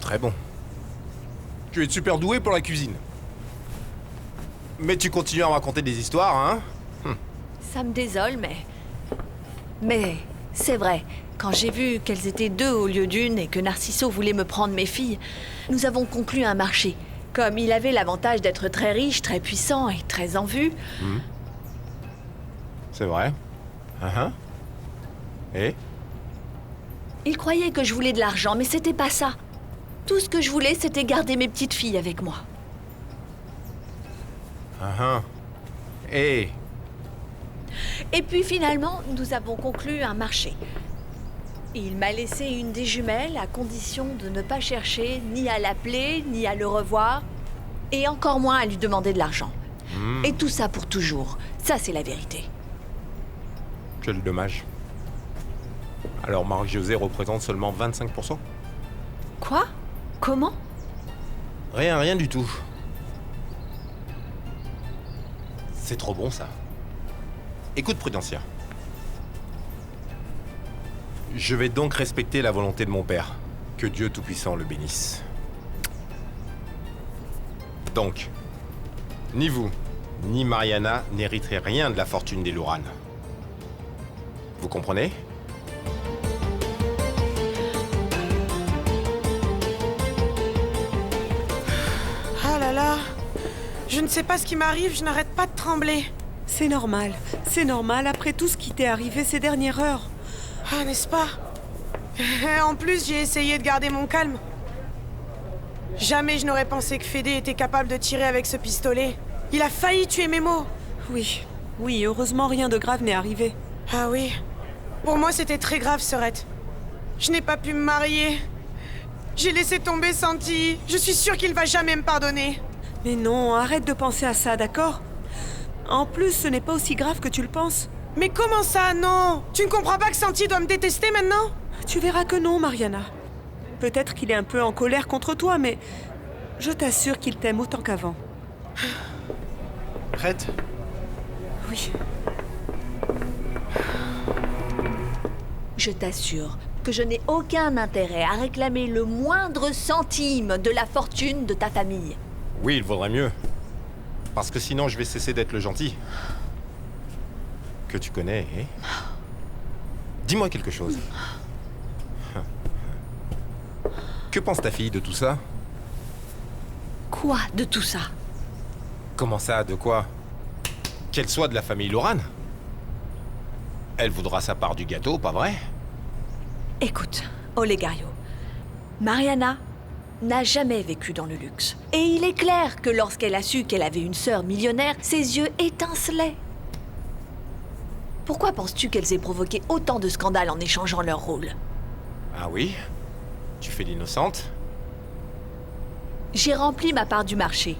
Très bon. Tu es super doué pour la cuisine. Mais tu continues à me raconter des histoires, hein? Ça me désole, Mais c'est vrai, quand j'ai vu qu'elles étaient deux au lieu d'une et que Narciso voulait me prendre mes filles, nous avons conclu un marché. Comme il avait l'avantage d'être très riche, très puissant et très en vue. C'est vrai. Et? Il croyait que je voulais de l'argent, mais c'était pas ça. Tout ce que je voulais, c'était garder mes petites filles avec moi. Et? Et puis finalement, nous avons conclu un marché. Il m'a laissé une des jumelles à condition de ne pas chercher ni à l'appeler, ni à le revoir, et encore moins à lui demander de l'argent. Et tout ça pour toujours. Ça, c'est la vérité. Quel dommage. Alors Marie-Josée représente seulement 25%? Quoi? Comment? Rien du tout. C'est trop bon, ça. Écoute, Prudencia. Je vais donc respecter la volonté de mon père. Que Dieu Tout-Puissant le bénisse. Donc, ni vous, ni Mariana n'hériterez rien de la fortune des Louranes. Vous comprenez? Ah là là, je ne sais pas ce qui m'arrive, je n'arrête pas de trembler. C'est normal après tout ce qui t'est arrivé ces dernières heures. Ah, n'est-ce pas? En plus, j'ai essayé de garder mon calme. Jamais je n'aurais pensé que Fédé était capable de tirer avec ce pistolet. Il a failli tuer Memo. Oui, heureusement rien de grave n'est arrivé. Ah oui. Pour moi, c'était très grave, Sorette. Je n'ai pas pu me marier. J'ai laissé tomber Santi. Je suis sûre qu'il va jamais me pardonner. Mais non, arrête de penser à ça, d'accord? En plus, ce n'est pas aussi grave que tu le penses. Mais comment ça, non? Tu ne comprends pas que Santi doit me détester maintenant? Tu verras que non, Mariana. Peut-être qu'il est un peu en colère contre toi, mais je t'assure qu'il t'aime autant qu'avant. Prête? Oui. Je t'assure que je n'ai aucun intérêt à réclamer le moindre centime de la fortune de ta famille. Oui, il vaudrait mieux. Parce que sinon, je vais cesser d'être le gentil. Que tu connais, hein? Dis-moi quelque chose. Que pense ta fille de tout ça? Quoi de tout ça? Comment ça, de quoi? Qu'elle soit de la famille Lorane? Elle voudra sa part du gâteau, pas vrai? Écoute, Olegario, Mariana n'a jamais vécu dans le luxe. Et il est clair que lorsqu'elle a su qu'elle avait une sœur millionnaire, ses yeux étincelaient. Pourquoi penses-tu qu'elles aient provoqué autant de scandales en échangeant leurs rôles? Ah oui? Tu fais l'innocente? J'ai rempli ma part du marché.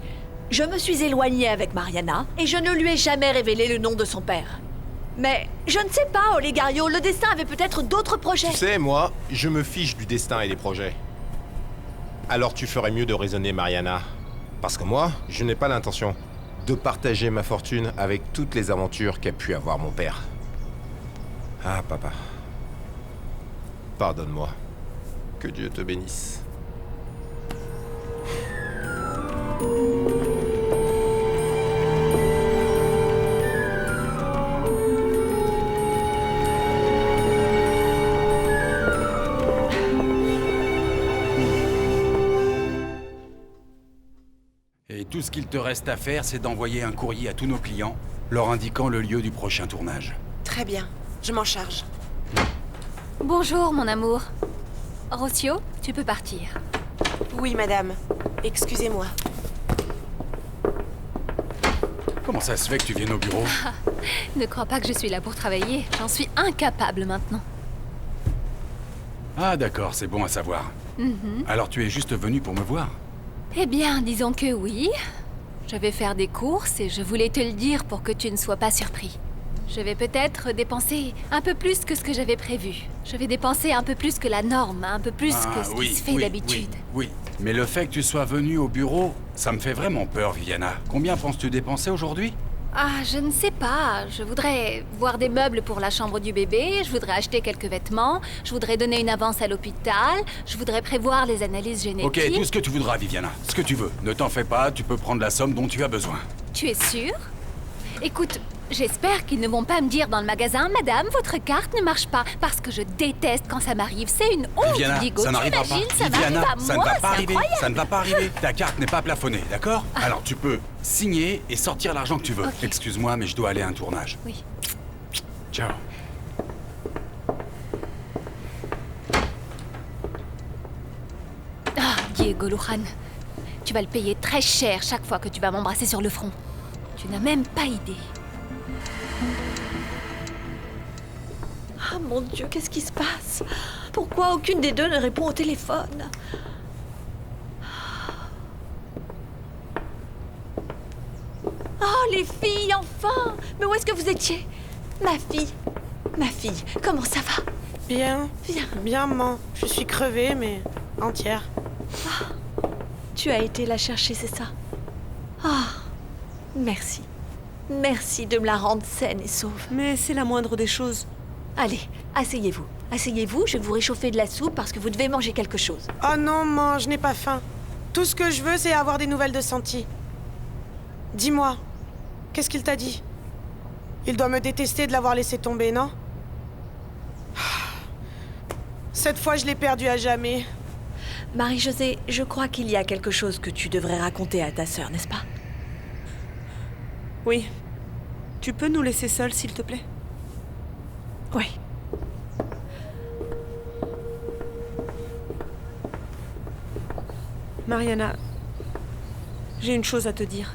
Je me suis éloignée avec Mariana et je ne lui ai jamais révélé le nom de son père. Mais je ne sais pas, Olegario, le destin avait peut-être d'autres projets. Tu sais, moi, je me fiche du destin et des projets. Alors tu ferais mieux de raisonner, Mariana. Parce que moi, je n'ai pas l'intention de partager ma fortune avec toutes les aventures qu'a pu avoir mon père. Ah, papa. Pardonne-moi. Que Dieu te bénisse. Et tout ce qu'il te reste à faire, c'est d'envoyer un courrier à tous nos clients, leur indiquant le lieu du prochain tournage. Très bien, je m'en charge. Bonjour, mon amour. Rocio, tu peux partir. Oui, madame. Excusez-moi. Comment ça se fait que tu viennes au bureau? Ne crois pas que je suis là pour travailler. J'en suis incapable maintenant. Ah d'accord, c'est bon à savoir. Alors tu es juste venu pour me voir? Eh bien, disons que oui. Je vais faire des courses et je voulais te le dire pour que tu ne sois pas surpris. Je vais peut-être dépenser un peu plus que ce que j'avais prévu. Je vais dépenser un peu plus que la norme, un peu plus que ce qui se fait d'habitude. Oui. Mais le fait que tu sois venu au bureau, ça me fait vraiment peur, Viviana. Combien penses-tu dépenser aujourd'hui? Ah, je ne sais pas. Je voudrais voir des meubles pour la chambre du bébé, je voudrais acheter quelques vêtements, je voudrais donner une avance à l'hôpital, je voudrais prévoir les analyses génétiques. Ok, tout ce que tu voudras, Viviana. Ce que tu veux. Ne t'en fais pas, tu peux prendre la somme dont tu as besoin. Tu es sûre? Écoute, j'espère qu'ils ne vont pas me dire dans le magasin, Madame, votre carte ne marche pas, parce que je déteste quand ça m'arrive. C'est une honte, Viviana, Diego. ça n'arrivera pas. T'imagines, ça Viviana, m'arrive à ça ne moi, va pas c'est arriver. incroyable. Ça ne va pas arriver. Ta carte n'est pas plafonnée, d'accord? Alors tu peux signer et sortir l'argent que tu veux. Ok. Excuse-moi, mais je dois aller à un tournage. Oui. Ciao. Ah, Diego Luján, tu vas le payer très cher chaque fois que tu vas m'embrasser sur le front. Tu n'as même pas idée. Ah mon Dieu, qu'est-ce qui se passe? Pourquoi aucune des deux ne répond au téléphone? Oh, les filles, enfin! Mais où est-ce que vous étiez? Ma fille, comment ça va? Bien. Viens. Bien, maman. Je suis crevée, mais entière. Tu as été la chercher, c'est ça? Ah, merci. Merci de me la rendre saine et sauve. Mais c'est la moindre des choses. Allez, asseyez-vous. Asseyez-vous, je vais vous réchauffer de la soupe parce que vous devez manger quelque chose. Oh non, maman, je n'ai pas faim. Tout ce que je veux, c'est avoir des nouvelles de Santi. Dis-moi, qu'est-ce qu'il t'a dit? Il doit me détester de l'avoir laissé tomber, non? Cette fois, je l'ai perdu à jamais. Marie-Josée, je crois qu'il y a quelque chose que tu devrais raconter à ta sœur, n'est-ce pas? Oui. Tu peux nous laisser seuls, s'il te plaît? Oui. Mariana, j'ai une chose à te dire.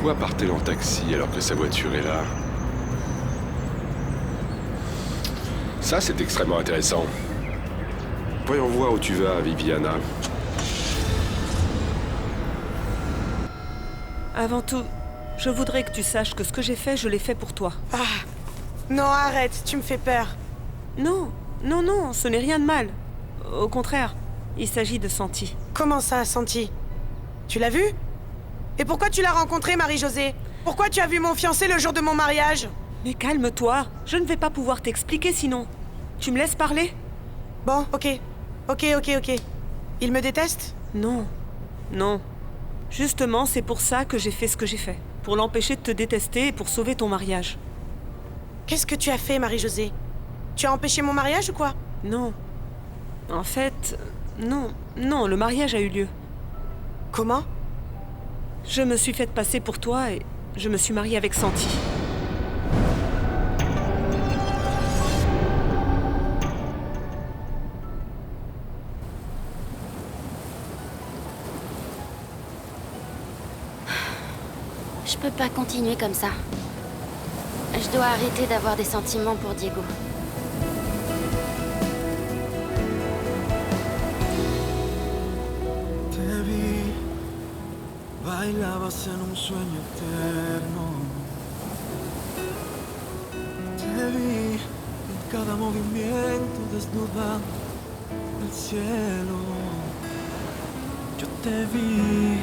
Pourquoi part-elle en taxi alors que sa voiture est là? Ça, c'est extrêmement intéressant. Voyons voir où tu vas, Viviana. Avant tout, je voudrais que tu saches que ce que j'ai fait, je l'ai fait pour toi. Ah, non, arrête, tu me fais peur. Non, non, non, ce n'est rien de mal. Au contraire, il s'agit de Santi. Comment ça, Santi? Tu l'as vu? Et pourquoi tu l'as rencontré, Marie-Josée? Pourquoi tu as vu mon fiancé le jour de mon mariage? Mais calme-toi, je ne vais pas pouvoir t'expliquer sinon. Tu me laisses parler? Bon, ok. Ok. Il me déteste? Non, non. Justement, c'est pour ça que j'ai fait ce que j'ai fait. Pour l'empêcher de te détester et pour sauver ton mariage. Qu'est-ce que tu as fait, Marie-Josée? Tu as empêché mon mariage ou quoi? Non. En fait, non, le mariage a eu lieu. Comment? Je me suis faite passer pour toi et je me suis mariée avec Santi. Je peux pas continuer comme ça. Je dois arrêter d'avoir des sentiments pour Diego. Te vi, bailabas en un sueño eterno. Te vi en cada movimiento desnudando el cielo. Yo te vi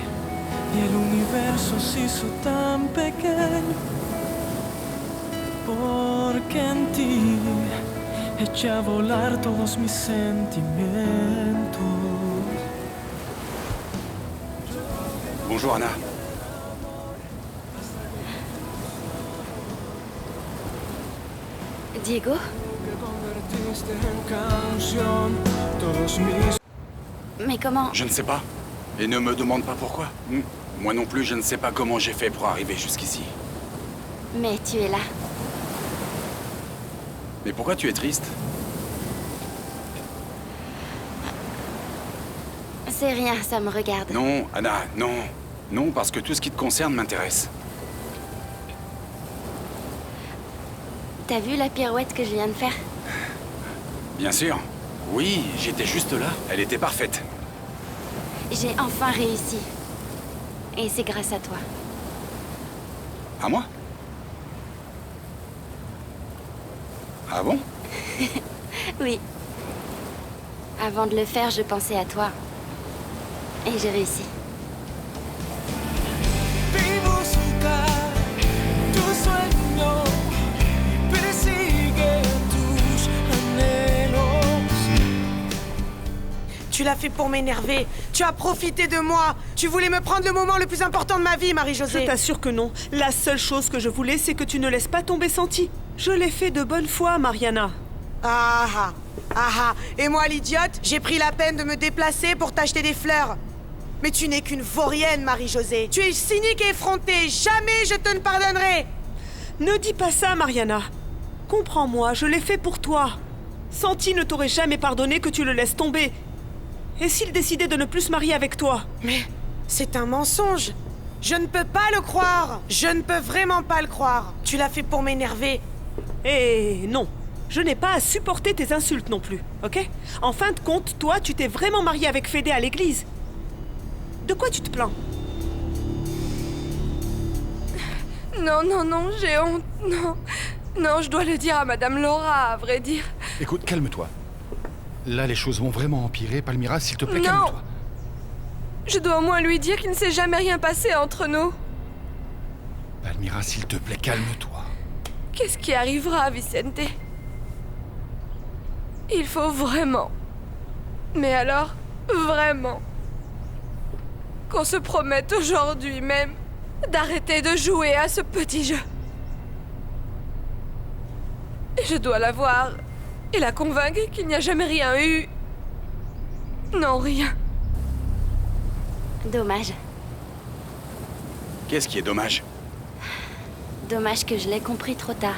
y el universo se hizo tan pequeño. Porque en ti eché a volar todos mis sentimientos. Bonjour, Anna. Diego? Que convertiste en canción todos mis... Mais comment? Je ne sais pas. Et ne me demande pas pourquoi. Moi non plus, je ne sais pas comment j'ai fait pour arriver jusqu'ici. Mais tu es là. Mais pourquoi tu es triste? sais rien, ça me regarde. Non, Anna, non. Non, parce que tout ce qui te concerne m'intéresse. T'as vu la pirouette que je viens de faire? Bien sûr. Oui, j'étais juste là. Elle était parfaite. J'ai enfin réussi. Et c'est grâce à toi. À moi? Ah bon? Oui. Avant de le faire, je pensais à toi. Et j'ai réussi. Vivo buscar tu sueño y persigue tus anhelos. Tu l'as fait pour m'énerver. Tu as profité de moi. Tu voulais me prendre le moment le plus important de ma vie, Je Marie-Josée. t'assure que non. La seule chose que je voulais, c'est que tu ne laisses pas tomber Santi. Je l'ai fait de bonne foi, Mariana. Ah ah. Ah ah. Et moi, l'idiote, j'ai pris la peine de me déplacer pour t'acheter des fleurs. Mais tu n'es qu'une vaurienne, Marie-Josée. Tu es cynique et effrontée. Jamais je te ne pardonnerai. Ne dis pas ça, Mariana. Comprends-moi, je l'ai fait pour toi. Santi ne t'aurait jamais pardonné que tu le laisses tomber. Et s'il décidait de ne plus se marier avec toi? Mais c'est un mensonge. Je ne peux pas le croire. Je ne peux vraiment pas le croire. Tu l'as fait pour m'énerver. Eh non, je n'ai pas à supporter tes insultes non plus, ok? En fin de compte, toi, tu t'es vraiment marié avec Fédé à l'église. De quoi tu te plains? Non, non, non, j'ai honte, non. Non, je dois le dire à Madame Laura, à vrai dire. Écoute, calme-toi. Là, les choses vont vraiment empirer. Palmyra, s'il te plaît, Non. calme-toi. Je dois au moins lui dire qu'il ne s'est jamais rien passé entre nous. Palmyra, s'il te plaît, calme-toi. Qu'est-ce qui arrivera, Vicente? Il faut vraiment, mais alors vraiment, qu'on se promette aujourd'hui même d'arrêter de jouer à ce petit jeu. Et je dois la voir et la convaincre qu'il n'y a jamais rien eu. Non, rien. Dommage. Qu'est-ce qui est dommage? Dommage que je l'ai compris trop tard.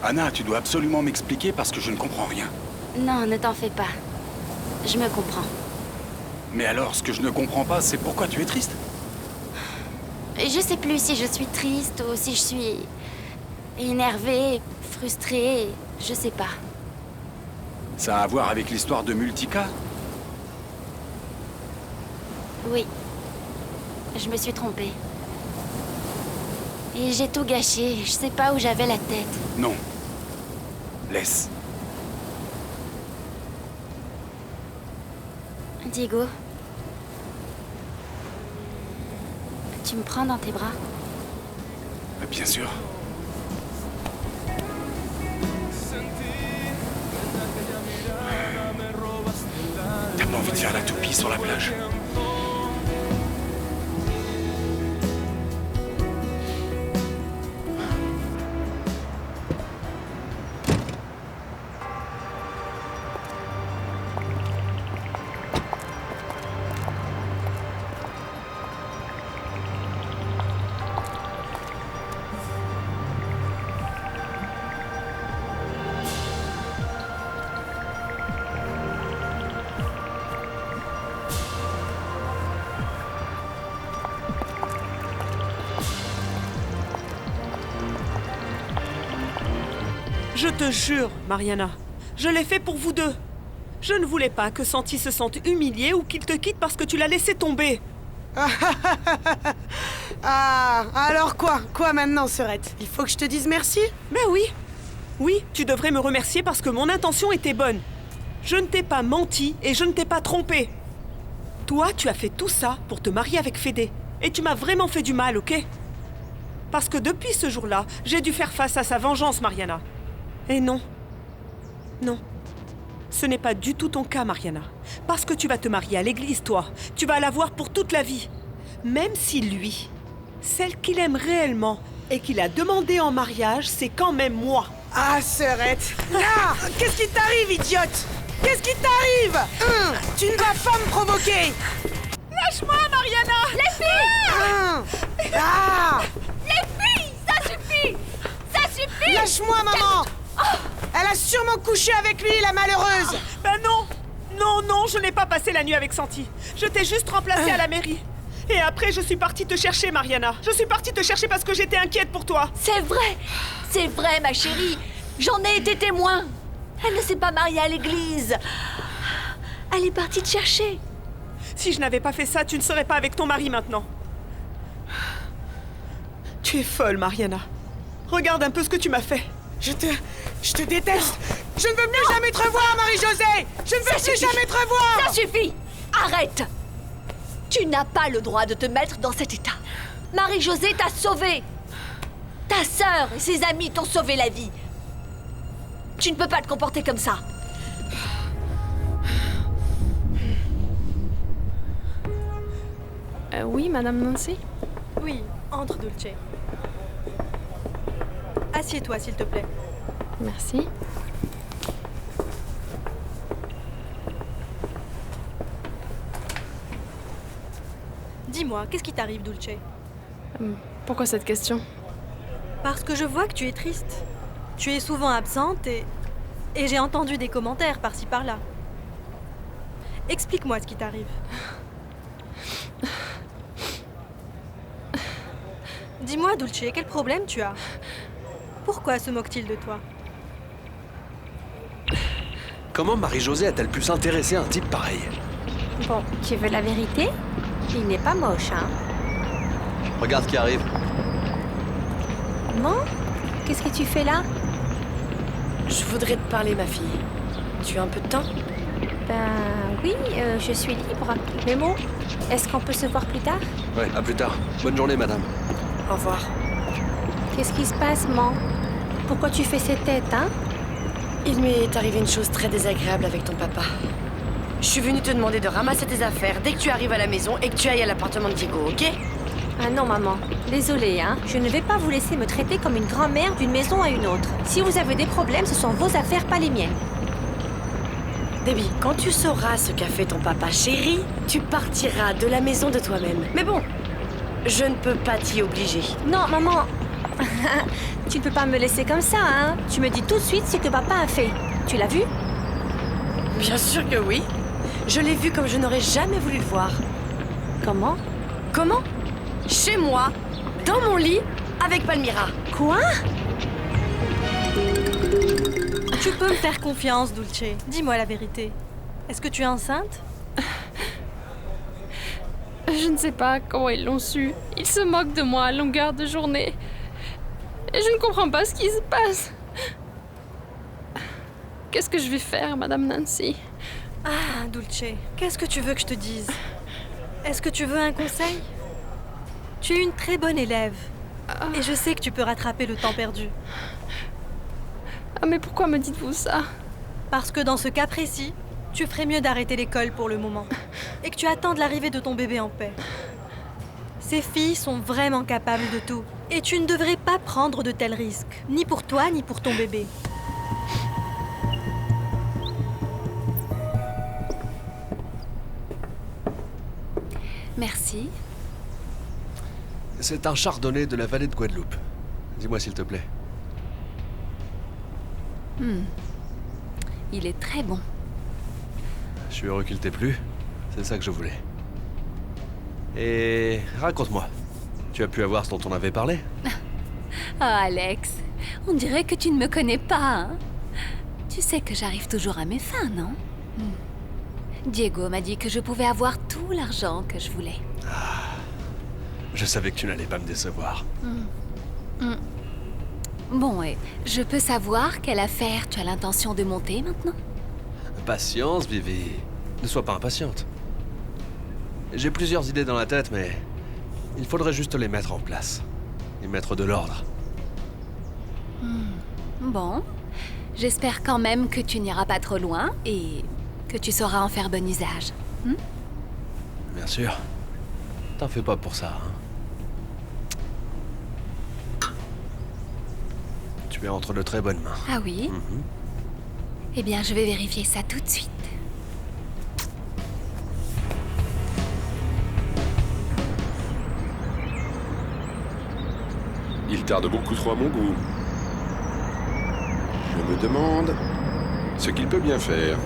Anna, tu dois absolument m'expliquer parce que je ne comprends rien. Non, ne t'en fais pas. Je me comprends. Mais alors, ce que je ne comprends pas, c'est pourquoi tu es triste. Je sais plus si je suis triste ou si je suis énervée, frustrée, je sais pas. Ça a à voir avec l'histoire de Multica? Oui. Je me suis trompée. Et j'ai tout gâché, je sais pas où j'avais la tête. Non. Laisse. Diego. Tu me prends dans tes bras? Bien sûr. T'as pas envie de faire la toupie sur la plage? Je te jure, Mariana, je l'ai fait pour vous deux. Je ne voulais pas que Santi se sente humilié ou qu'il te quitte parce que tu l'as laissé tomber. Ah, alors quoi? Quoi maintenant, Serette? Il faut que je te dise merci? Ben oui. Oui, tu devrais me remercier parce que mon intention était bonne. Je ne t'ai pas menti et je ne t'ai pas trompé. Toi, tu as fait tout ça pour te marier avec Fédé. Et tu m'as vraiment fait du mal, ok? Parce que depuis ce jour-là, j'ai dû faire face à sa vengeance, Mariana. Et non. Non. Ce n'est pas du tout ton cas, Mariana. Parce que tu vas te marier à l'église, toi. Tu vas la voir pour toute la vie. Même si lui, celle qu'il aime réellement et qu'il a demandé en mariage, c'est quand même moi. Ah, Serette! Ah! Qu'est-ce qui t'arrive, idiote? Qu'est-ce qui t'arrive? Tu ne vas pas me provoquer! Lâche-moi, Mariana! Les filles! Ah! Les filles! Ça suffit! Ça suffit! Lâche-moi, maman! Elle a sûrement couché avec lui, la malheureuse! Ben non! Non, non, je n'ai pas passé la nuit avec Santi. Je t'ai juste remplacée à la mairie. Et après, je suis partie te chercher, Mariana. Je suis partie te chercher parce que j'étais inquiète pour toi. C'est vrai, ma chérie. J'en ai été témoin. Elle ne s'est pas mariée à l'église. Elle est partie te chercher. Si je n'avais pas fait ça, tu ne serais pas avec ton mari maintenant. Tu es folle, Mariana. Regarde un peu ce que tu m'as fait. Je te déteste. Je ne veux plus jamais te revoir, Marie-Josée. Je ne veux plus jamais te revoir. Ça suffit. Arrête. Tu n'as pas le droit de te mettre dans cet état. Marie-Josée t'a sauvée. Ta sœur et ses amis t'ont sauvé la vie. Tu ne peux pas te comporter comme ça. Oui, Madame Nancy? Oui, entre, Dulce. Assieds-toi, s'il te plaît. Merci. Dis-moi, qu'est-ce qui t'arrive, Dulce? Pourquoi cette question? Parce que je vois que tu es triste. Tu es souvent absente et j'ai entendu des commentaires par-ci par-là. Explique-moi ce qui t'arrive. Dis-moi, Dulce, quel problème tu as? Pourquoi se moque-t-il de toi? Comment Marie-Josée a-t-elle pu s'intéresser à un type pareil? Bon, tu veux la vérité? Il n'est pas moche, hein? Regarde qui arrive. Bon, qu'est-ce que tu fais là? Je voudrais te parler, ma fille. Tu as un peu de temps? Ben oui, je suis libre. Mais bon, est-ce qu'on peut se voir plus tard? Ouais, à plus tard. Bonne journée, madame. Au revoir. Qu'est-ce qui se passe, Man? Pourquoi tu fais cette tête, hein? Il m'est arrivé une chose très désagréable avec ton papa. Je suis venue te demander de ramasser tes affaires dès que tu arrives à la maison et que tu ailles à l'appartement de Diego, ok? Ah non, maman. Désolée, hein. Je ne vais pas vous laisser me traiter comme une grand-mère d'une maison à une autre. Si vous avez des problèmes, ce sont vos affaires, pas les miennes. Debbie, quand tu sauras ce qu'a fait ton papa chéri, tu partiras de la maison de toi-même. Mais bon, je ne peux pas t'y obliger. Non, maman. Tu ne peux pas me laisser comme ça, hein. Tu me dis tout de suite ce que papa a fait. Tu l'as vu? Bien sûr que oui. Je l'ai vu comme je n'aurais jamais voulu le voir. Comment? Comment? Chez moi, dans mon lit, avec Palmyra. Quoi? Tu peux me faire confiance, Dulce. Dis-moi la vérité. Est-ce que tu es enceinte? Je ne sais pas comment ils l'ont su. Ils se moquent de moi à longueur de journée. Et je ne comprends pas ce qui se passe. Qu'est-ce que je vais faire, Madame Nancy? Ah, Dulce, qu'est-ce que tu veux que je te dise? Est-ce que tu veux un conseil? Tu es une très bonne élève. Et je sais que tu peux rattraper le temps perdu. Ah, mais pourquoi me dites-vous ça? Parce que dans ce cas précis, tu ferais mieux d'arrêter l'école pour le moment. Et que tu attendes l'arrivée de ton bébé en paix. Ces filles sont vraiment capables de tout. Et tu ne devrais pas prendre de tels risques. Ni pour toi, ni pour ton bébé. Merci. C'est un chardonnay de la vallée de Guadeloupe. Dis-moi s'il te plaît. Il est très bon. Je suis heureux qu'il t'ait plu. C'est ça que je voulais. Et raconte-moi. Tu as pu avoir ce dont on avait parlé? Oh, Alex, on dirait que tu ne me connais pas, hein? Tu sais que j'arrive toujours à mes fins, non? Diego m'a dit que je pouvais avoir tout l'argent que je voulais. Je savais que tu n'allais pas me décevoir. Bon, et je peux savoir quelle affaire tu as l'intention de monter maintenant? Patience, Vivi. Ne sois pas impatiente. J'ai plusieurs idées dans la tête, mais il faudrait juste les mettre en place. Et mettre de l'ordre. Bon, j'espère quand même que tu n'iras pas trop loin et que tu sauras en faire bon usage. Bien sûr. T'en fais pas pour ça, hein. Tu es entre de très bonnes mains. Ah oui? Eh bien, je vais vérifier ça tout de suite. Il tarde beaucoup trop à mon goût. Je me demande ce qu'il peut bien faire.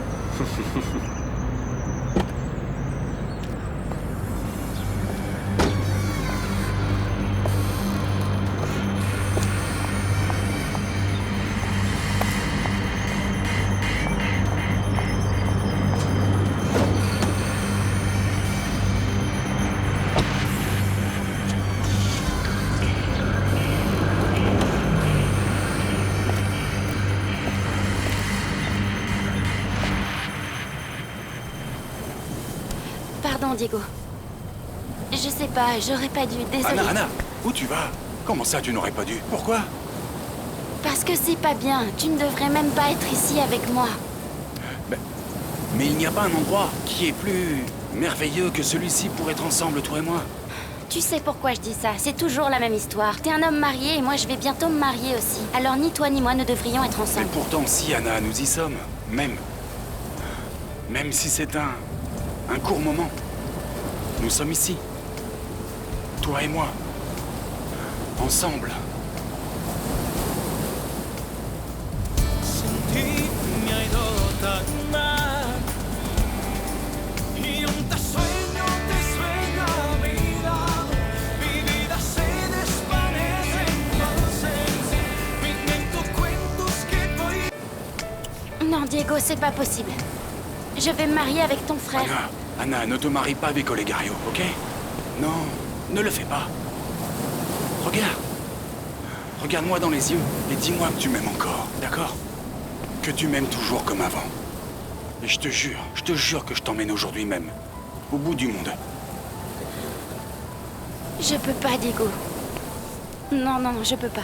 Diego. Je sais pas, j'aurais pas dû, désolée. Anna, où tu vas? Comment ça, tu n'aurais pas dû? Pourquoi? Parce que c'est pas bien. Tu ne devrais même pas être ici avec moi. Mais il n'y a pas un endroit qui est plus merveilleux que celui-ci pour être ensemble, toi et moi. Tu sais pourquoi je dis ça? C'est toujours la même histoire. T'es un homme marié et moi je vais bientôt me marier aussi. Alors ni toi ni moi ne devrions être ensemble. Mais pourtant, si, Anna, nous y sommes. Même si c'est un court moment. Nous sommes ici. Toi et moi. Ensemble. Non, Diego, c'est pas possible. Je vais me marier avec ton frère. Anna, ne te marie pas avec Olegario, ok? Non, ne le fais pas. Regarde-moi dans les yeux et dis-moi que tu m'aimes encore, d'accord? Que tu m'aimes toujours comme avant. Et je te jure que je t'emmène aujourd'hui même, au bout du monde. Je peux pas, Diego. Non, je peux pas.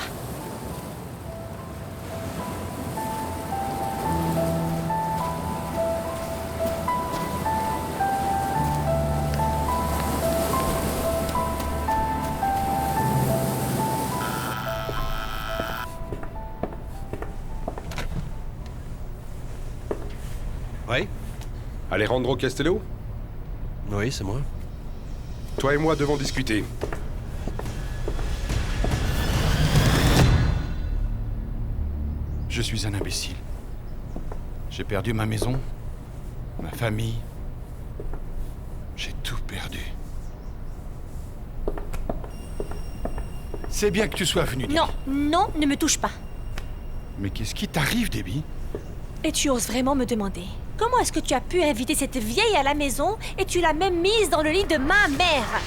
Oui? Alejandro Castello? Oui, c'est moi. Toi et moi devons discuter. Je suis un imbécile. J'ai perdu ma maison, ma famille. J'ai tout perdu. C'est bien que tu sois venu. Non, ne me touche pas. Mais qu'est-ce qui t'arrive, Debbie? Et tu oses vraiment me demander comment est-ce que tu as pu inviter cette vieille à la maison et tu l'as même mise dans le lit de ma mère?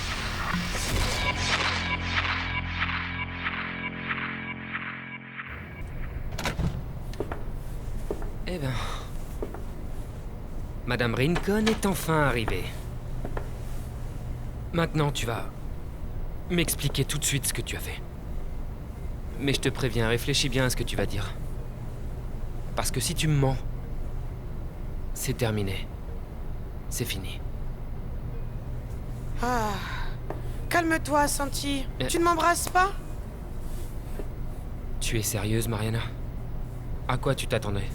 Eh ben... Madame Rincon est enfin arrivée. Maintenant, tu vas m'expliquer tout de suite ce que tu as fait. Mais je te préviens, réfléchis bien à ce que tu vas dire. Parce que si tu me mens, c'est terminé. C'est fini. Ah... Calme-toi, Santi. Tu ne m'embrasses pas? Tu es sérieuse, Mariana? À quoi tu t'attendais?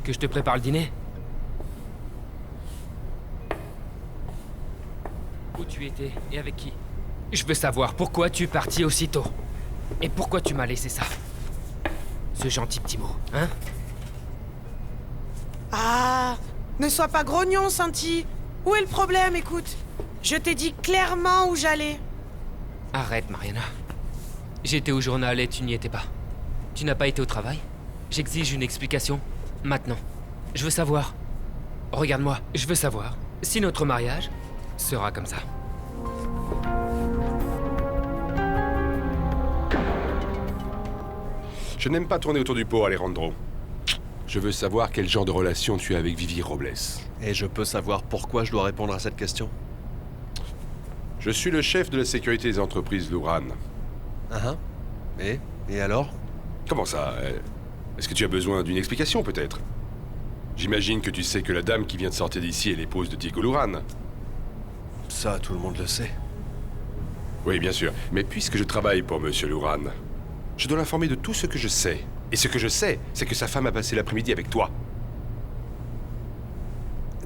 Que je te prépare le dîner? Où tu étais et avec qui? Je veux savoir pourquoi tu es parti aussitôt. Et pourquoi tu m'as laissé ça? Ce gentil petit mot, hein? Ah... Ne sois pas grognon, Santi. Où est le problème, écoute? Je t'ai dit clairement où j'allais. Arrête, Mariana. J'étais au journal et tu n'y étais pas. Tu n'as pas été au travail? J'exige une explication. Maintenant. Je veux savoir. Regarde-moi, je veux savoir si notre mariage sera comme ça. Je n'aime pas tourner autour du pot, Alejandro. Je veux savoir quel genre de relation tu as avec Vivi Robles. Et je peux savoir pourquoi je dois répondre à cette question? Je suis le chef de la sécurité des entreprises Luran. Ah Et alors? Comment ça? Est-ce que tu as besoin d'une explication, peut-être? J'imagine que tu sais que la dame qui vient de sortir d'ici est l'épouse de Diego Luran. Ça, tout le monde le sait. Oui, bien sûr. Mais puisque je travaille pour Monsieur Luran, je dois l'informer de tout ce que je sais. Et ce que je sais, c'est que sa femme a passé l'après-midi avec toi.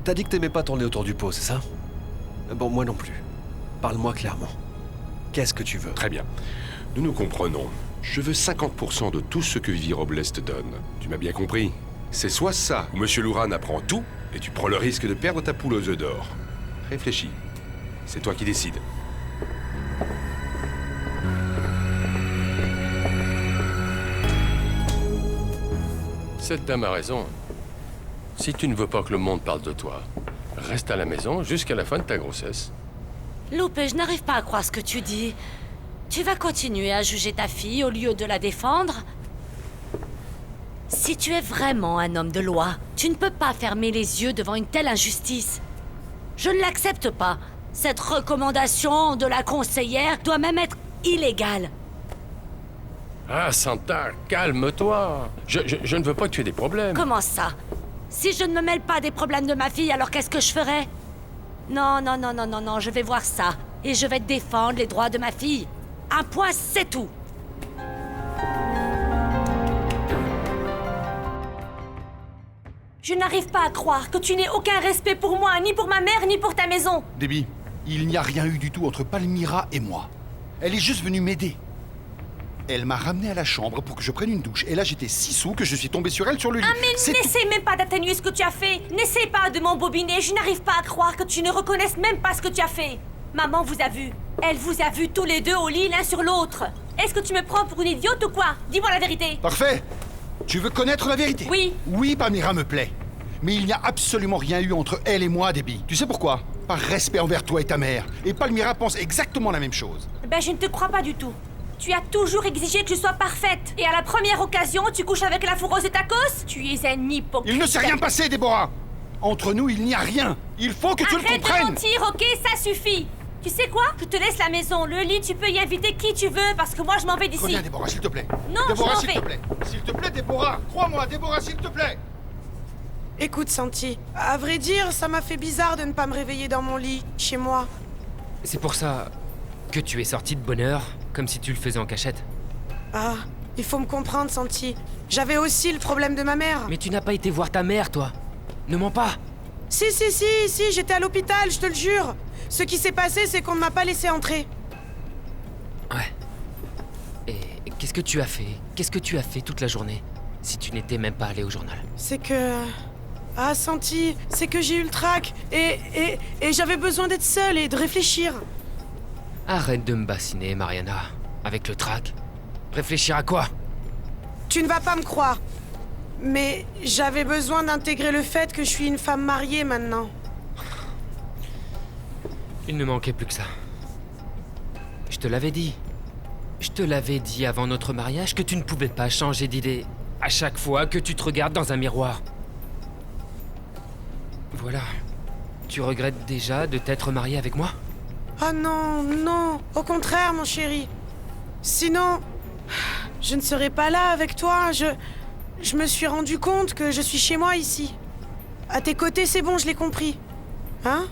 T'as dit que t'aimais pas tourner autour du pot, c'est ça? Bon, moi non plus. Parle-moi clairement. Qu'est-ce que tu veux? Très bien. Nous nous comprenons. Je veux 50% de tout ce que Vivi Robles te donne. Tu m'as bien compris? C'est soit ça, ou Monsieur Luran apprend tout, et tu prends le risque de perdre ta poule aux œufs d'or. Réfléchis. C'est toi qui décides. Cette dame a raison. Si tu ne veux pas que le monde parle de toi, reste à la maison jusqu'à la fin de ta grossesse. Lupe, je n'arrive pas à croire ce que tu dis. Tu vas continuer à juger ta fille au lieu de la défendre? Si tu es vraiment un homme de loi, tu ne peux pas fermer les yeux devant une telle injustice. Je ne l'accepte pas. Cette recommandation de la conseillère doit même être illégale. Ah, Santa, calme-toi. Je ne veux pas que tu aies des problèmes. Comment ça? Si je ne me mêle pas des problèmes de ma fille, alors qu'est-ce que je ferais? Non, non, non, non, non, non, je vais voir ça. Et je vais défendre les droits de ma fille. Un point, c'est tout. Je n'arrive pas à croire que tu n'aies aucun respect pour moi, ni pour ma mère, ni pour ta maison. Debbie, il n'y a rien eu du tout entre Palmyra et moi. Elle est juste venue m'aider. Elle m'a ramené à la chambre pour que je prenne une douche. Et là, j'étais si saoul que je suis tombé sur elle sur le lit. Ah, mais n'essaie même pas d'atténuer ce que tu as fait. N'essaie pas de m'embobiner. Je n'arrive pas à croire que tu ne reconnaisses même pas ce que tu as fait. Maman vous a vu. Elle vous a vus tous les deux au lit l'un sur l'autre. Est-ce que tu me prends pour une idiote ou quoi? Dis-moi la vérité. Parfait. Tu veux connaître la vérité? Oui. Oui, Palmyra me plaît. Mais il n'y a absolument rien eu entre elle et moi, Debbie. Tu sais pourquoi? Par respect envers toi et ta mère. Et Palmyra pense exactement la même chose. Ben, je ne te crois pas du tout. Tu as toujours exigé que je sois parfaite. Et à la première occasion, tu couches avec la fourreuse de tacos? Tu es un hypocrite. Il ne s'est rien passé, Déborah. Entre nous, il n'y a rien. Il faut que tu le comprennes. Arrête de mentir, ok? Ça suffit. Tu sais quoi? Je te laisse la maison. Le lit, tu peux y inviter qui tu veux, parce que moi, je m'en vais d'ici. Reviens, Déborah, s'il te plaît. Non, Déborah, je m'en s'il te plaît. S'il te plaît, Déborah. Crois-moi, Déborah, s'il te plaît. Écoute, Santi, à vrai dire, ça m'a fait bizarre de ne pas me réveiller dans mon lit, chez moi. C'est pour ça que tu es sorti de bonne heure, comme si tu le faisais en cachette. Ah, il faut me comprendre, Santi. J'avais aussi le problème de ma mère. Mais tu n'as pas été voir ta mère, toi. Ne mens pas. Si, j'étais à l'hôpital, je te le jure. Ce qui s'est passé, c'est qu'on ne m'a pas laissé entrer. Ouais. Et qu'est-ce que tu as fait? Qu'est-ce que tu as fait toute la journée, si tu n'étais même pas allé au journal? C'est que... Ah, Santi, c'est que j'ai eu le trac, et j'avais besoin d'être seule et de réfléchir. Arrête de me bassiner, Mariana. Avec le trac. Réfléchir à quoi? Tu ne vas pas me croire, mais j'avais besoin d'intégrer le fait que je suis une femme mariée maintenant. Il ne manquait plus que ça. Je te l'avais dit. Je te l'avais dit avant notre mariage que tu ne pouvais pas changer d'idée à chaque fois que tu te regardes dans un miroir. Voilà. Tu regrettes déjà de t'être marié avec moi? Ah non, non, au contraire, mon chéri. Sinon, je ne serais pas là avec toi. Je me suis rendu compte que je suis chez moi ici. À tes côtés, c'est bon, je l'ai compris. Hein?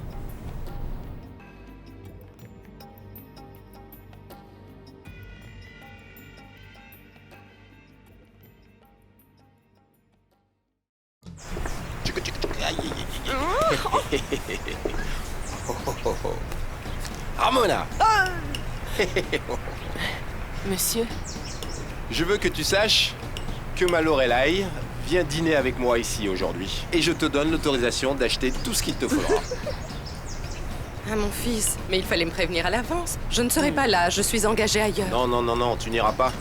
Ramona! Monsieur? Je veux que tu saches que ma Lorelai vient dîner avec moi ici aujourd'hui. Et je te donne l'autorisation d'acheter tout ce qu'il te faudra. Ah, mon fils, mais il fallait me prévenir à l'avance. Je ne serai pas là, je suis engagée ailleurs. Non, non, non, non, tu n'iras pas.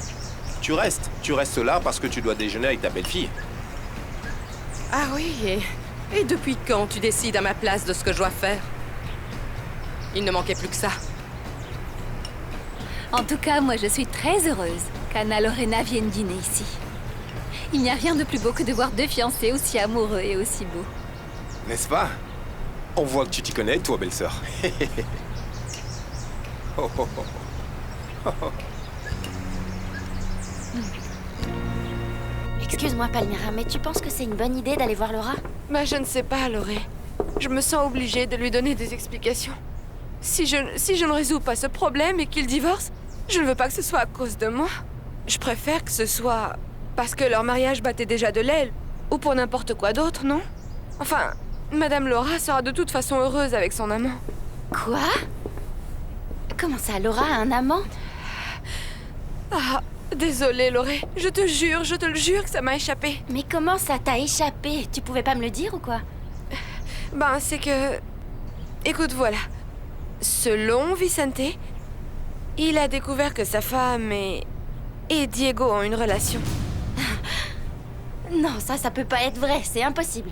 Tu restes là parce que tu dois déjeuner avec ta belle-fille. Ah oui, et depuis quand tu décides à ma place de ce que je dois faire? Il ne manquait plus que ça. En tout cas, moi je suis très heureuse qu'Anna Lorena vienne dîner ici. Il n'y a rien de plus beau que de voir deux fiancés aussi amoureux et aussi beaux. N'est-ce pas? On voit que tu t'y connais, toi, belle-sœur. Oh, oh, oh. Oh, oh. Excuse-moi, Palmyra, mais tu penses que c'est une bonne idée d'aller voir Laura? Bah, je ne sais pas, Loré. Je me sens obligée de lui donner des explications. Si je ne résous pas ce problème et qu'il divorce, je ne veux pas que ce soit à cause de moi. Je préfère que ce soit parce que leur mariage battait déjà de l'aile, ou pour n'importe quoi d'autre, non? Enfin, Madame Laura sera de toute façon heureuse avec son amant. Quoi? Comment ça, Laura a un amant? Ah, désolée, Loré. Je te le jure que ça m'a échappé. Mais comment ça t'a échappé? Tu pouvais pas me le dire ou quoi? Ben, c'est que... Écoute, voilà. Selon Vicente, il a découvert que sa femme et Diego ont une relation. Non, ça peut pas être vrai, c'est impossible.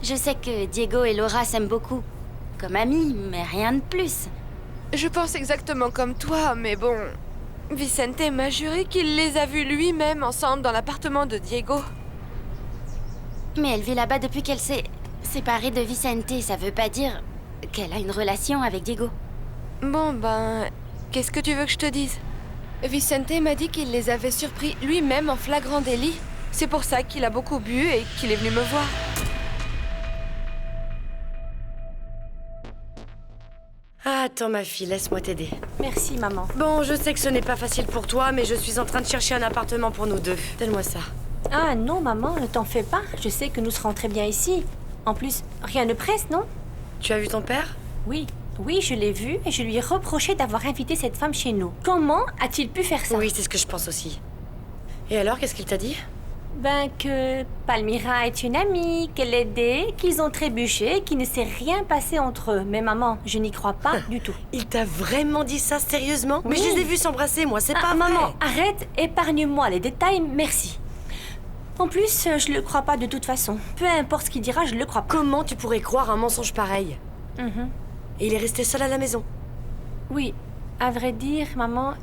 Je sais que Diego et Laura s'aiment beaucoup. Comme amis, mais rien de plus. Je pense exactement comme toi, mais bon... Vicente m'a juré qu'il les a vus lui-même ensemble dans l'appartement de Diego. Mais elle vit là-bas depuis qu'elle s'est séparée de Vicente, ça veut pas dire... qu'elle a une relation avec Diego. Bon, ben... Qu'est-ce que tu veux que je te dise? Vicente m'a dit qu'il les avait surpris lui-même en flagrant délit. C'est pour ça qu'il a beaucoup bu et qu'il est venu me voir. Attends ma fille, laisse-moi t'aider. Merci, maman. Bon, je sais que ce n'est pas facile pour toi, mais je suis en train de chercher un appartement pour nous deux. Donne-moi ça. Ah non, maman, ne t'en fais pas. Je sais que nous serons très bien ici. En plus, rien ne presse, non? Tu as vu ton père? Oui. Oui, je l'ai vu et je lui ai reproché d'avoir invité cette femme chez nous. Comment a-t-il pu faire ça? Oui, c'est ce que je pense aussi. Et alors, qu'est-ce qu'il t'a dit? Ben que Palmyra est une amie, qu'elle l'aidait, qu'ils ont trébuché, qu'il ne s'est rien passé entre eux. Mais maman, je n'y crois pas du tout. Il t'a vraiment dit ça sérieusement? Oui. Mais je les ai vus s'embrasser, moi, c'est pas vrai. Maman, arrête, épargne-moi les détails, merci. En plus, je le crois pas de toute façon. Peu importe ce qu'il dira, je le crois pas. Comment tu pourrais croire un mensonge pareil? Et il est resté seul à la maison? Oui, à vrai dire, maman,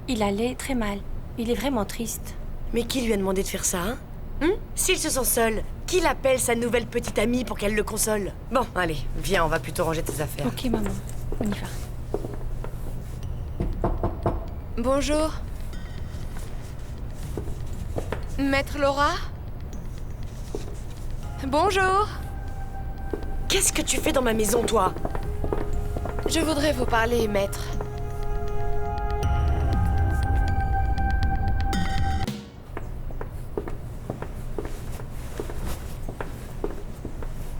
il allait très mal. Il est vraiment triste. Mais qui lui a demandé de faire ça, hein? S'il se sent seul, qui l'appelle sa nouvelle petite amie pour qu'elle le console? Bon, allez, viens, on va plutôt ranger tes affaires. Ok, maman, on y va. Bonjour. Maître Laura? Bonjour. Qu'est-ce que tu fais dans ma maison, toi? Je voudrais vous parler, maître.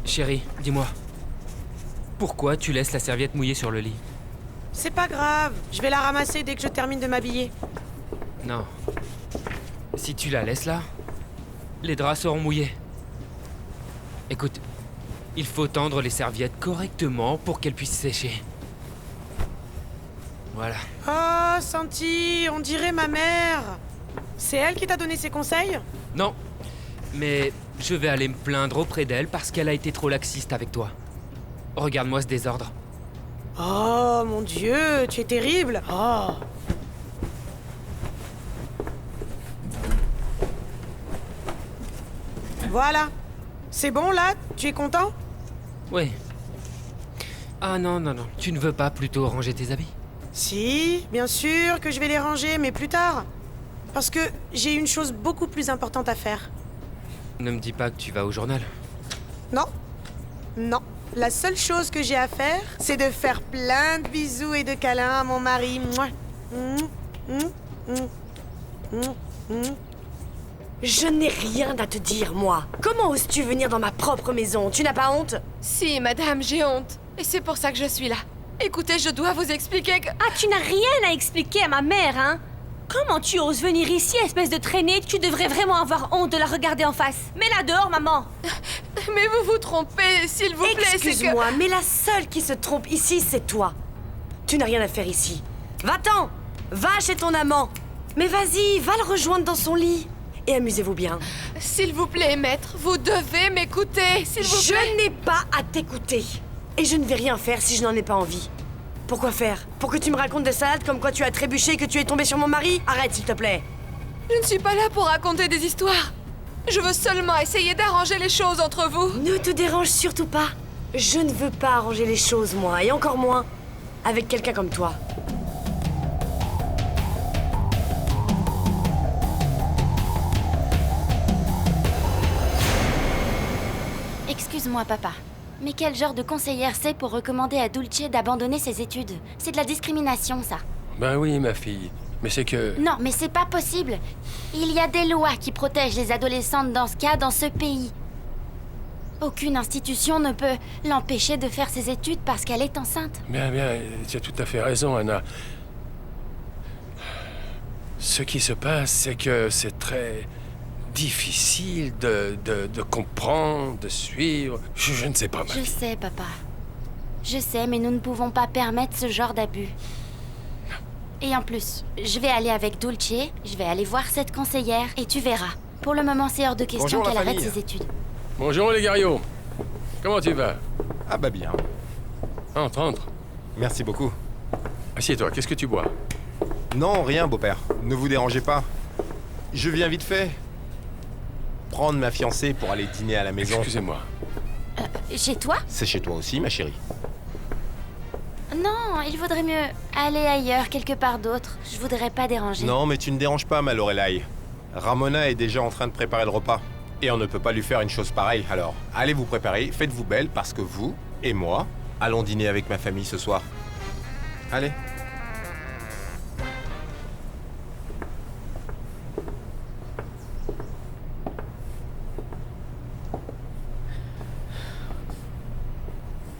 Chérie, dis-moi. Pourquoi tu laisses la serviette mouillée sur le lit? C'est pas grave, je vais la ramasser dès que je termine de m'habiller. Non. Si tu la laisses là, les draps seront mouillés. Écoute, il faut tendre les serviettes correctement pour qu'elles puissent sécher. Voilà. Oh, Santi, on dirait ma mère. C'est elle qui t'a donné ces conseils? Non, mais je vais aller me plaindre auprès d'elle parce qu'elle a été trop laxiste avec toi. Regarde-moi ce désordre. Oh, mon Dieu, tu es terrible. Oh. Voilà. C'est bon, là? Tu es content? Oui. Ah non, non, non. Tu ne veux pas plutôt ranger tes habits? Si, bien sûr que je vais les ranger, mais plus tard. Parce que j'ai une chose beaucoup plus importante à faire. Ne me dis pas que tu vas au journal. Non. Non. La seule chose que j'ai à faire, c'est de faire plein de bisous et de câlins à mon mari. Mouah. Je n'ai rien à te dire, moi. Comment oses-tu venir dans ma propre maison? Tu n'as pas honte? Si, madame, j'ai honte. Et c'est pour ça que je suis là. Écoutez, je dois vous expliquer que... Ah, tu n'as rien à expliquer à ma mère, hein? Comment tu oses venir ici, espèce de traînée? Tu devrais vraiment avoir honte de la regarder en face. Mets-la dehors, maman. Mais vous vous trompez, s'il vous plaît, c'est que... Excuse-moi, mais la seule qui se trompe ici, c'est toi. Tu n'as rien à faire ici. Va-t'en! Va chez ton amant. Mais vas-y, va le rejoindre dans son lit. Et amusez-vous bien. S'il vous plaît, maître, vous devez m'écouter, s'il vous plaît. Je n'ai pas à t'écouter. Et je ne vais rien faire si je n'en ai pas envie. Pourquoi faire? Pour que tu me racontes des salades comme quoi tu as trébuché et que tu es tombé sur mon mari? Arrête, s'il te plaît. Je ne suis pas là pour raconter des histoires. Je veux seulement essayer d'arranger les choses entre vous. Ne te dérange surtout pas. Je ne veux pas arranger les choses, moi, et encore moins avec quelqu'un comme toi. Excuse-moi, papa. Mais quel genre de conseillère c'est pour recommander à Dulce d'abandonner ses études? C'est de la discrimination, ça. Ben oui, ma fille. Mais c'est que... Non, mais c'est pas possible. Il y a des lois qui protègent les adolescentes dans ce cas, dans ce pays. Aucune institution ne peut l'empêcher de faire ses études parce qu'elle est enceinte. Bien, tu as tout à fait raison, Anna. Ce qui se passe, c'est que c'est très difficile de comprendre, de suivre. Je ne sais pas, ma Je fille. sais, papa. Je sais, mais nous ne pouvons pas permettre ce genre d'abus. Et en plus, je vais aller avec Dulce, je vais aller voir cette conseillère, et tu verras. Pour le moment, c'est hors de question Bonjour, la qu'elle arrête famille. ses études. Bonjour les Gariot. Comment tu vas? Ah bah bien. Entre. Merci beaucoup. Assieds-toi, qu'est-ce que tu bois? Non, rien, beau-père. Ne vous dérangez pas. Je viens vite fait prendre ma fiancée pour aller dîner à la maison. Excusez-moi. Chez toi? C'est chez toi aussi, ma chérie. Non, il vaudrait mieux aller ailleurs, quelque part d'autre. Je voudrais pas déranger. Non, mais tu ne déranges pas, ma Lorelai. Ramona est déjà en train de préparer le repas. Et on ne peut pas lui faire une chose pareille, alors allez vous préparer, faites-vous belle, parce que vous et moi allons dîner avec ma famille ce soir. Allez.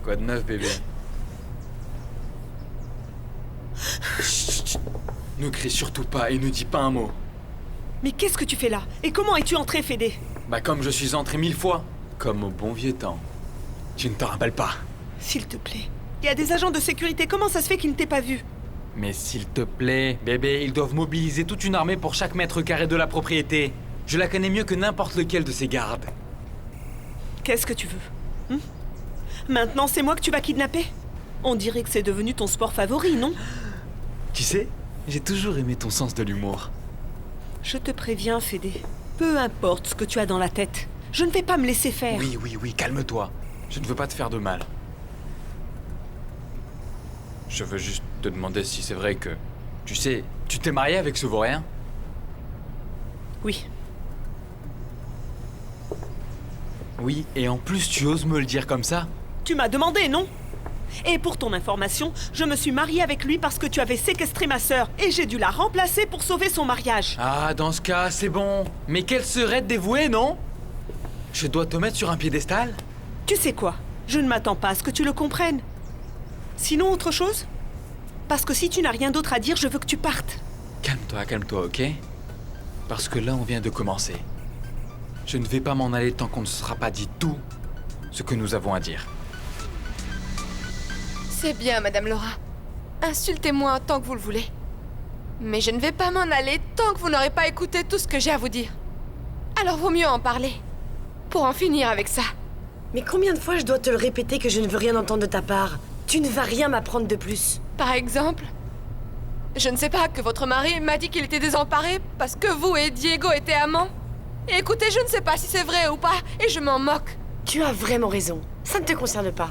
Quoi de neuf, bébé? Chut. Ne crie surtout pas et ne dis pas un mot. Mais qu'est-ce que tu fais là? Et comment es-tu entré, Fédé? Bah comme je suis entré 1000 fois. Comme au bon vieux temps. Tu ne te rappelles pas? S'il te plaît. Il y a des agents de sécurité, comment ça se fait qu'ils ne t'aient pas vu? Mais s'il te plaît, bébé, ils doivent mobiliser toute une armée pour chaque mètre carré de la propriété. Je la connais mieux que n'importe lequel de ces gardes. Qu'est-ce que tu veux? Maintenant, c'est moi que tu vas kidnapper? On dirait que c'est devenu ton sport favori, non? Tu sais, j'ai toujours aimé ton sens de l'humour. Je te préviens, Fédé. Peu importe ce que tu as dans la tête, je ne vais pas me laisser faire. Oui, calme-toi. Je ne veux pas te faire de mal. Je veux juste te demander si c'est vrai que... Tu sais, tu t'es marié avec ce vaurien? Oui. Oui, et en plus tu oses me le dire comme ça? Tu m'as demandé, non? Et pour ton information, je me suis mariée avec lui parce que tu avais séquestré ma sœur et j'ai dû la remplacer pour sauver son mariage. Ah, dans ce cas, c'est bon. Mais quelle serait dévouée, non? Je dois te mettre sur un piédestal? Tu sais quoi? Je ne m'attends pas à ce que tu le comprennes. Sinon, autre chose? Parce que si tu n'as rien d'autre à dire, je veux que tu partes. Calme-toi, ok? Parce que là, on vient de commencer. Je ne vais pas m'en aller tant qu'on ne sera pas dit tout ce que nous avons à dire. C'est bien, Madame Laura. Insultez-moi autant que vous le voulez. Mais je ne vais pas m'en aller tant que vous n'aurez pas écouté tout ce que j'ai à vous dire. Alors vaut mieux en parler. Pour en finir avec ça. Mais combien de fois je dois te le répéter que je ne veux rien entendre de ta part? Tu ne vas rien m'apprendre de plus. Par exemple, je ne sais pas, que votre mari m'a dit qu'il était désemparé parce que vous et Diego étaient amants. Et écoutez, je ne sais pas si c'est vrai ou pas, et je m'en moque. Tu as vraiment raison. Ça ne te concerne pas.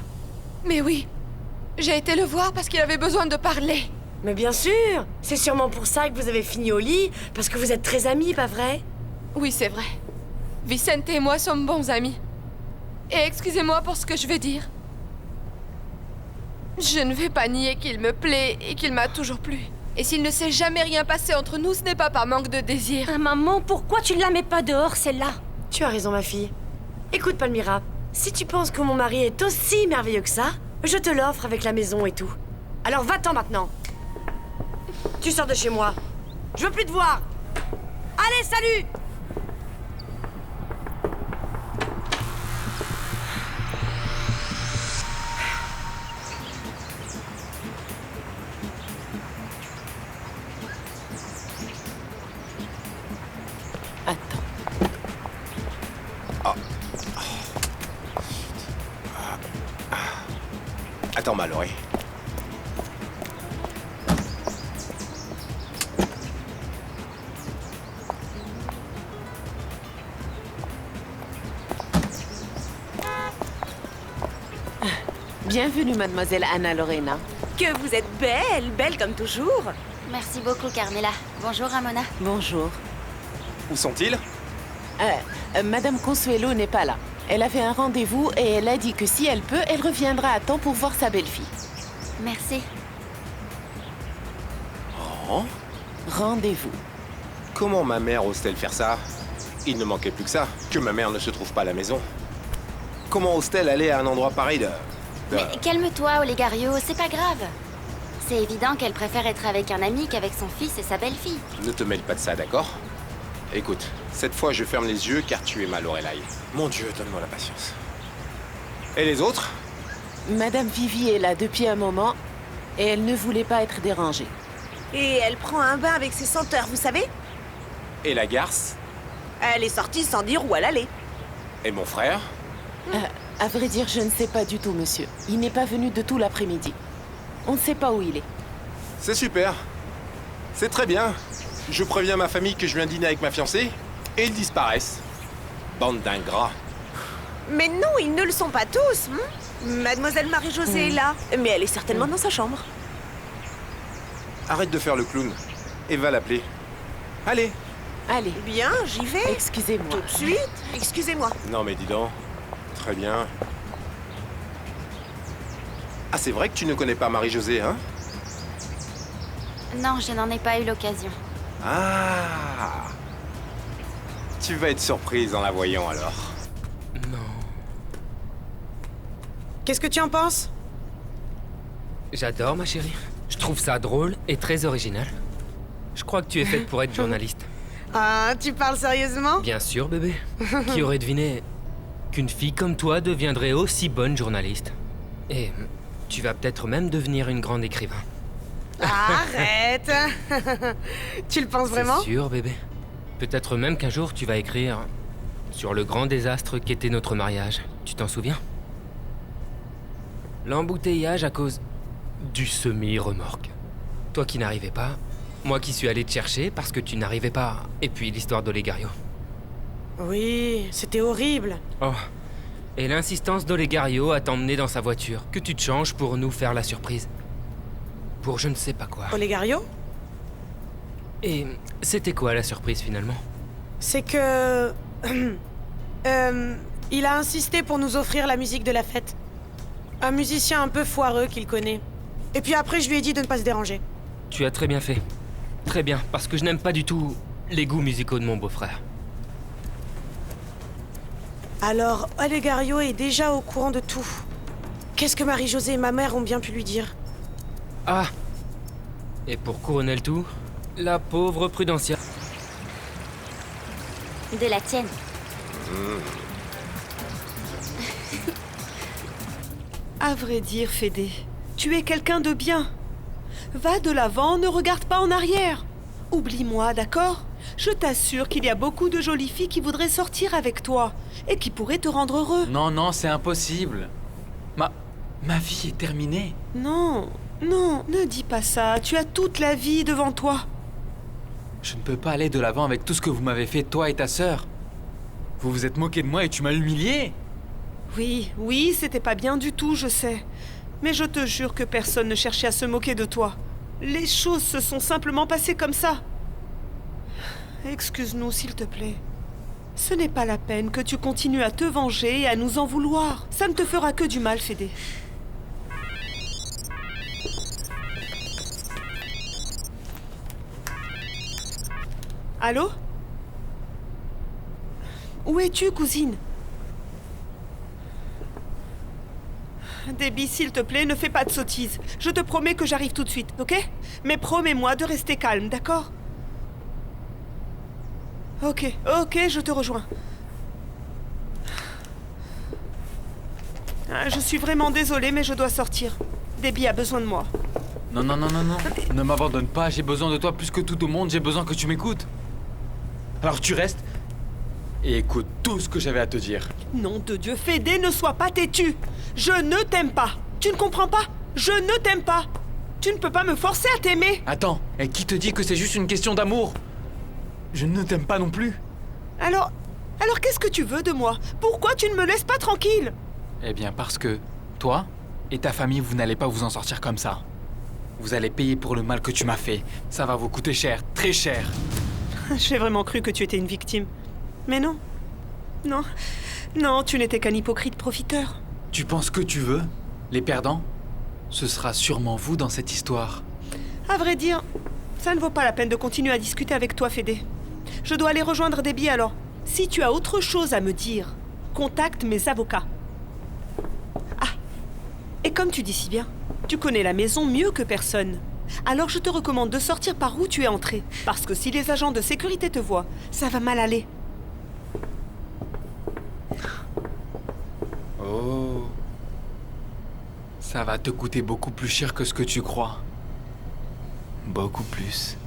Mais oui, j'ai été le voir parce qu'il avait besoin de parler. Mais bien sûr. C'est sûrement pour ça que vous avez fini au lit, parce que vous êtes très amis, pas vrai? Oui, c'est vrai. Vicente et moi sommes bons amis. Et excusez-moi pour ce que je vais dire. Je ne vais pas nier qu'il me plaît et qu'il m'a toujours plu. Et s'il ne s'est jamais rien passé entre nous, ce n'est pas par manque de désir. Ah, maman, pourquoi tu ne la mets pas dehors, celle-là? Tu as raison, ma fille. Écoute, Palmyra, si tu penses que mon mari est aussi merveilleux que ça, je te l'offre avec la maison et tout. Alors va-t'en maintenant. Tu sors de chez moi. Je veux plus te voir. Allez, salut! Attends, Mallory. Bienvenue, mademoiselle Anna Lorena. Que vous êtes belle, belle comme toujours. Merci beaucoup, Carmela. Bonjour, Ramona. Bonjour. Où sont-ils? Madame Consuelo n'est pas là. Elle avait un rendez-vous et elle a dit que si elle peut, elle reviendra à temps pour voir sa belle-fille. Merci. Oh? Rendez-vous. Comment ma mère ose-t-elle faire ça? Il ne manquait plus que ça, que ma mère ne se trouve pas à la maison. Comment ose-t-elle aller à un endroit pareil de... Mais calme-toi, Olegario, c'est pas grave. C'est évident qu'elle préfère être avec un ami qu'avec son fils et sa belle-fille. Ne te mêle pas de ça, d'accord? Écoute, cette fois je ferme les yeux car tu es ma Lorelai. Mon Dieu, donne-moi la patience. Et les autres? Madame Vivi est là depuis un moment et elle ne voulait pas être dérangée. Et elle prend un bain avec ses senteurs, vous savez? Et la garce? Elle est sortie sans dire où elle allait. Et mon frère? À vrai dire, je ne sais pas du tout, monsieur. Il n'est pas venu de tout l'après-midi. On ne sait pas où il est. C'est super. C'est très bien. Je préviens ma famille que je viens dîner avec ma fiancée et ils disparaissent. Bande d'ingrats. Mais non, ils ne le sont pas tous. Mademoiselle Marie-Josée est là. Mais elle est certainement dans sa chambre. Arrête de faire le clown. Et va l'appeler. Allez. Allez. Bien, j'y vais. Excusez-moi. Tout de suite. Excusez-moi. Non mais dis donc. Très bien. Ah, c'est vrai que tu ne connais pas Marie-Josée, hein? Non, je n'en ai pas eu l'occasion. Ah! Tu vas être surprise en la voyant alors. Non. Qu'est-ce que tu en penses? J'adore, ma chérie. Je trouve ça drôle et très original. Je crois que tu es faite pour être journaliste. Ah, tu parles sérieusement? Bien sûr, bébé. Qui aurait deviné qu'une fille comme toi deviendrait aussi bonne journaliste? Et tu vas peut-être même devenir une grande écrivain. Arrête. Tu le penses vraiment? C'est sûr, bébé. Peut-être même qu'un jour tu vas écrire sur le grand désastre qu'était notre mariage. Tu t'en souviens? L'embouteillage à cause du semi-remorque. Toi qui n'arrivais pas, moi qui suis allé te chercher parce que tu n'arrivais pas. Et puis l'histoire d'Olegario. Oui, c'était horrible. Oh. Et l'insistance d'Olegario à t'emmener dans sa voiture. Que tu te changes pour nous faire la surprise. Pour je ne sais pas quoi. Olegario? Et c'était quoi la surprise finalement? C'est que... il a insisté pour nous offrir la musique de la fête. Un musicien un peu foireux qu'il connaît. Et puis après, je lui ai dit de ne pas se déranger. Tu as très bien fait. Très bien, parce que je n'aime pas du tout les goûts musicaux de mon beau-frère. Alors, Olegario est déjà au courant de tout. Qu'est-ce que Marie-Josée et ma mère ont bien pu lui dire? Ah! Et pour couronner le tout, la pauvre Prudencia. De la tienne. À vrai dire, Fédé, tu es quelqu'un de bien. Va de l'avant, ne regarde pas en arrière. Oublie-moi, d'accord? Je t'assure qu'il y a beaucoup de jolies filles qui voudraient sortir avec toi et qui pourraient te rendre heureux. Non, non, c'est impossible. Ma vie est terminée. Non, non, ne dis pas ça. Tu as toute la vie devant toi. Je ne peux pas aller de l'avant avec tout ce que vous m'avez fait, toi et ta sœur. Vous vous êtes moqué de moi et tu m'as humilié. Oui, oui, c'était pas bien du tout, je sais. Mais je te jure que personne ne cherchait à se moquer de toi. Les choses se sont simplement passées comme ça. Excuse-nous, s'il te plaît. Ce n'est pas la peine que tu continues à te venger et à nous en vouloir. Ça ne te fera que du mal, Fédé. Allô? Où es-tu, cousine? Debbie, s'il te plaît, ne fais pas de sottises. Je te promets que j'arrive tout de suite, ok? Mais promets-moi de rester calme, d'accord? Ok, je te rejoins. Je suis vraiment désolée, mais je dois sortir. Debbie a besoin de moi. Non, non, non, non, non. Ne m'abandonne pas, j'ai besoin de toi plus que tout au monde, j'ai besoin que tu m'écoutes. Alors tu restes et écoute tout ce que j'avais à te dire. Nom de Dieu, Fédé, ne sois pas têtu. Je ne t'aime pas. Tu ne comprends pas? Je ne t'aime pas. Tu ne peux pas me forcer à t'aimer. Attends, et qui te dit que c'est juste une question d'amour? Je ne t'aime pas non plus. Alors qu'est-ce que tu veux de moi? Pourquoi tu ne me laisses pas tranquille? Eh bien parce que toi et ta famille, vous n'allez pas vous en sortir comme ça. Vous allez payer pour le mal que tu m'as fait. Ça va vous coûter cher, très cher. J'ai vraiment cru que tu étais une victime. Mais non. Non. Non, tu n'étais qu'un hypocrite profiteur. Tu penses que tu veux? Les perdants? Ce sera sûrement vous dans cette histoire. À vrai dire, ça ne vaut pas la peine de continuer à discuter avec toi, Fédé. Je dois aller rejoindre Debbie alors. Si tu as autre chose à me dire, contacte mes avocats. Ah, et comme tu dis si bien, tu connais la maison mieux que personne. Alors je te recommande de sortir par où tu es entré. Parce que si les agents de sécurité te voient, ça va mal aller. Oh. Ça va te coûter beaucoup plus cher que ce que tu crois. Beaucoup plus.